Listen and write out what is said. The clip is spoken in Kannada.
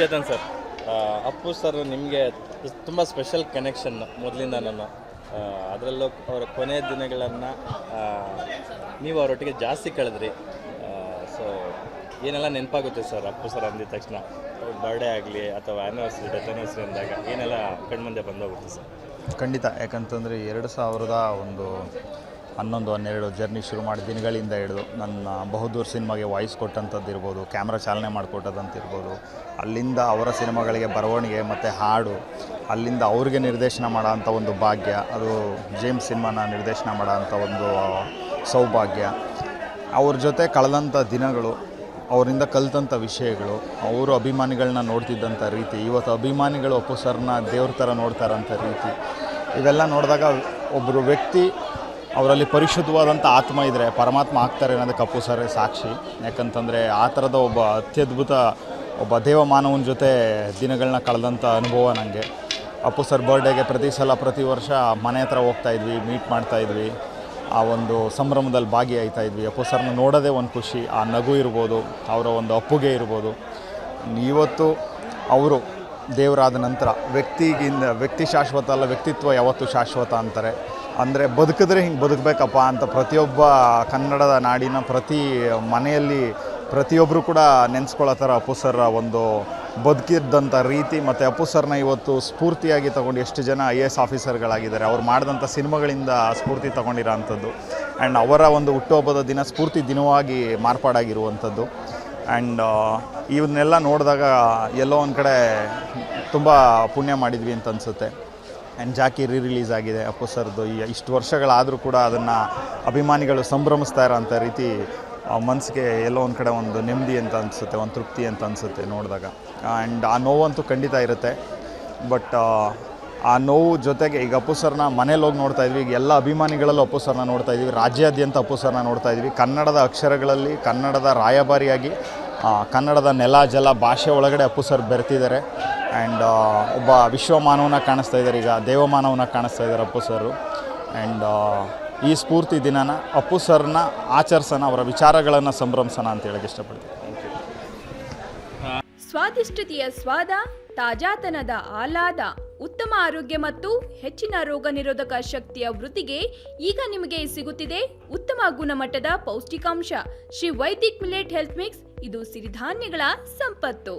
ಚೇತನ್ ಸರ್, ಅಪ್ಪು ಸರ್ ನಿಮಗೆ ತುಂಬ ಸ್ಪೆಷಲ್ ಕನೆಕ್ಷನ್ ಮೊದಲಿಂದ ನಾನು ಅದರಲ್ಲೂ ಅವರ ಕೊನೆಯ ದಿನಗಳನ್ನು ನೀವು ಅವರೊಟ್ಟಿಗೆ ಜಾಸ್ತಿ ಕಳೆದ್ರಿ. ಸೊ ಏನೆಲ್ಲ ನೆನಪಾಗುತ್ತೆ ಸರ್ ಅಪ್ಪು ಸರ್ ಅಂದಿದ ತಕ್ಷಣ? ಬರ್ಡೇ ಆಗಲಿ ಅಥವಾ ಆ್ಯನಿವರ್ಸರಿ, ಡೆತ್ ಆ್ಯನಿವರ್ಸರಿ ಅಂದಾಗ ಏನೆಲ್ಲ ಕಣ್ಮುಂದೆ ಬಂದೋಗುತ್ತೆ ಸರ್? ಖಂಡಿತ. ಯಾಕಂತಂದರೆ 2011-12 ಜರ್ನಿ ಶುರು ಮಾಡಿದ ದಿನಗಳಿಂದ ಹಿಡಿದು ನನ್ನ ಬಹುದೂರ್ ಸಿನಿಮಾಗೆ ವಾಯ್ಸ್ ಕೊಟ್ಟಂಥದ್ದು ಇರ್ಬೋದು, ಕ್ಯಾಮ್ರಾ ಚಾಲನೆ ಮಾಡಿಕೊಟ್ಟದಂತಿರ್ಬೋದು, ಅಲ್ಲಿಂದ ಅವರ ಸಿನಿಮಾಗಳಿಗೆ ಬರವಣಿಗೆ ಮತ್ತು ಹಾಡು, ಅಲ್ಲಿಂದ ಅವ್ರಿಗೆ ನಿರ್ದೇಶನ ಮಾಡೋ ಅಂಥ ಒಂದು ಭಾಗ್ಯ, ಅದು ಜೇಮ್ಸ್ ಸಿನಿಮಾನ ನಿರ್ದೇಶನ ಮಾಡೋ ಅಂಥ ಒಂದು ಸೌಭಾಗ್ಯ, ಅವ್ರ ಜೊತೆ ಕಳೆದಂಥ ದಿನಗಳು, ಅವರಿಂದ ಕಲಿತಂಥ ವಿಷಯಗಳು, ಅವರು ಅಭಿಮಾನಿಗಳನ್ನ ನೋಡ್ತಿದ್ದಂಥ ರೀತಿ, ಇವತ್ತು ಅಭಿಮಾನಿಗಳು ಅಪ್ಪು ಸರ್ನ ದೇವ್ರ ಥರ ನೋಡ್ತಾರಂಥ ರೀತಿ, ಇವೆಲ್ಲ ನೋಡಿದಾಗ ಒಬ್ಬರು ವ್ಯಕ್ತಿ ಅವರಲ್ಲಿ ಪರಿಶುದ್ಧವಾದಂಥ ಆತ್ಮ ಇದ್ದರೆ ಪರಮಾತ್ಮ ಆಗ್ತಾರೆ ಅನ್ನೋದಕ್ಕೆ ಅಪ್ಪು ಸರ್ ಸಾಕ್ಷಿ. ಯಾಕಂತಂದರೆ ಆ ಥರದ ಒಬ್ಬ ಅತ್ಯದ್ಭುತ ಒಬ್ಬ ದೇವಮಾನವನ ಜೊತೆ ದಿನಗಳನ್ನ ಕಳೆದಂಥ ಅನುಭವ ನನಗೆ. ಅಪ್ಪು ಸರ್ ಬರ್ಡೇಗೆ ಪ್ರತಿ ವರ್ಷ ಮನೆ ಹತ್ರ ಹೋಗ್ತಾಯಿದ್ವಿ, ಮೀಟ್ ಮಾಡ್ತಾಯಿದ್ವಿ, ಆ ಒಂದು ಸಂಭ್ರಮದಲ್ಲಿ ಭಾಗಿಯಾಗ್ತಾಯಿದ್ವಿ. ಅಪ್ಪು ಸರ್ನ ನೋಡೋದೇ ಒಂದು ಖುಷಿ, ಆ ನಗು ಇರ್ಬೋದು, ಅವರ ಒಂದು ಅಪ್ಪುಗೆ ಇರ್ಬೋದು. ಇವತ್ತು ಅವರು ದೇವರಾದ ನಂತರ ವ್ಯಕ್ತಿ ಶಾಶ್ವತ ಅಲ್ಲ, ವ್ಯಕ್ತಿತ್ವ ಯಾವತ್ತೂ ಶಾಶ್ವತ ಅಂತಾರೆ. ಅಂದರೆ ಬದುಕಿದ್ರೆ ಹಿಂಗೆ ಬದುಕಬೇಕಪ್ಪ ಅಂತ ಪ್ರತಿಯೊಬ್ಬ ಕನ್ನಡದ ನಾಡಿನ ಪ್ರತಿ ಮನೆಯಲ್ಲಿ ಪ್ರತಿಯೊಬ್ಬರು ಕೂಡ ನೆನೆಸ್ಕೊಳ್ಳೋ ಥರ ಅಪ್ಪು ಸರ್ ಒಂದು ಬದುಕಿದ್ದಂಥ ರೀತಿ, ಮತ್ತು ಅಪ್ಪು ಸರ್ನ ಇವತ್ತು ಸ್ಫೂರ್ತಿಯಾಗಿ ತೊಗೊಂಡು ಎಷ್ಟು ಜನ IAS ಆಫೀಸರ್ಗಳಾಗಿದ್ದಾರೆ, ಅವ್ರು ಮಾಡಿದಂಥ ಸಿನಿಮಾಗಳಿಂದ ಸ್ಫೂರ್ತಿ ತೊಗೊಂಡಿರೋ ಅಂಥದ್ದು. ಆ್ಯಂಡ್ ಅವರ ಒಂದು ಹುಟ್ಟುಹಬ್ಬದ ದಿನ ಸ್ಫೂರ್ತಿ ದಿನವಾಗಿ ಮಾರ್ಪಾಡಾಗಿರುವಂಥದ್ದು. ಆ್ಯಂಡ್ ಇವನ್ನೆಲ್ಲ ನೋಡಿದಾಗ ಎಲ್ಲೋ ಒಂದು ಕಡೆ ತುಂಬ ಪುಣ್ಯ ಮಾಡಿದ್ವಿ ಅಂತ ಅನಿಸುತ್ತೆ. ಆ್ಯಂಡ್ ಜಾಕಿ ರಿಲೀಸ್ ಆಗಿದೆ ಅಪ್ಪು ಸರ್ದು. ಇಷ್ಟು ವರ್ಷಗಳಾದರೂ ಕೂಡ ಅದನ್ನು ಅಭಿಮಾನಿಗಳು ಸಂಭ್ರಮಿಸ್ತಾ ಇರೋಂಥ ರೀತಿ ಮನಸ್ಸಿಗೆ ಎಲ್ಲೋ ಒಂದು ಕಡೆ ಒಂದು ನೆಮ್ಮದಿ ಅಂತ ಅನಿಸುತ್ತೆ, ಒಂದು ತೃಪ್ತಿ ಅಂತ ಅನಿಸುತ್ತೆ ನೋಡಿದಾಗ. ಆ್ಯಂಡ್ ಆ ನೋವಂತೂ ಖಂಡಿತ ಇರುತ್ತೆ. ಬಟ್ ಆ ನೋವು ಜೊತೆಗೆ ಈಗ ಅಪ್ಪು ಸರ್ನ ಮನೇಲಿ ಹೋಗಿ ನೋಡ್ತಾಯಿದ್ವಿ, ಈಗ ಎಲ್ಲ ಅಭಿಮಾನಿಗಳಲ್ಲೂ ಅಪ್ಪು ಸರ್ನ ನೋಡ್ತಾಯಿದ್ವಿ, ರಾಜ್ಯಾದ್ಯಂತ ಅಪ್ಪು ಸರ್ನ ನೋಡ್ತಾಯಿದ್ವಿ. ಕನ್ನಡದ ಅಕ್ಷರಗಳಲ್ಲಿ ಕನ್ನಡದ ರಾಯಭಾರಿಯಾಗಿ ಕನ್ನಡದ ನೆಲ ಜಲ ಭಾಷೆ ಒಳಗಡೆ ಅಪ್ಪು ಸರ್ ಬೆರೆತಿದ್ದಾರೆ. ಆ್ಯಂಡ್ ಒಬ್ಬ ವಿಶ್ವಮಾನವನ ಕಾಣಿಸ್ತಾ ಇದ್ದಾರೆ, ಈಗ ದೇವಮಾನವನ ಕಾಣಿಸ್ತಾ ಇದ್ದಾರೆ ಅಪ್ಪು ಸರು. ಆ್ಯಂಡ್ ಈ ಸ್ಫೂರ್ತಿ ದಿನನ ಅಪ್ಪು ಸರ್ನ ಆಚರಿಸೋಣ, ಅವರ ವಿಚಾರಗಳನ್ನು ಸಂಭ್ರಮಿಸೋಣ ಅಂತ ಹೇಳಕ್ಕೆ ಇಷ್ಟಪಡ್ತೀನಿ. ಸ್ವಾದಿಷ್ಟತೆಯ ಸ್ವಾದ, ತಾಜಾತನದ ಆಹ್ಲಾದ, ಉತ್ತಮ ಆರೋಗ್ಯ ಮತ್ತು ಹೆಚ್ಚಿನ ರೋಗ ನಿರೋಧಕ ಶಕ್ತಿಯ ವೃದ್ಧಿಗೆ ಈಗ ನಿಮಗೆ ಸಿಗುತ್ತಿದೆ ಉತ್ತಮ ಗುಣಮಟ್ಟದ ಪೌಷ್ಟಿಕಾಂಶ Shri Vaidik millet health mix. ಇದು ಸಿರಿಧಾನ್ಯಗಳ ಸಂಪತ್ತು.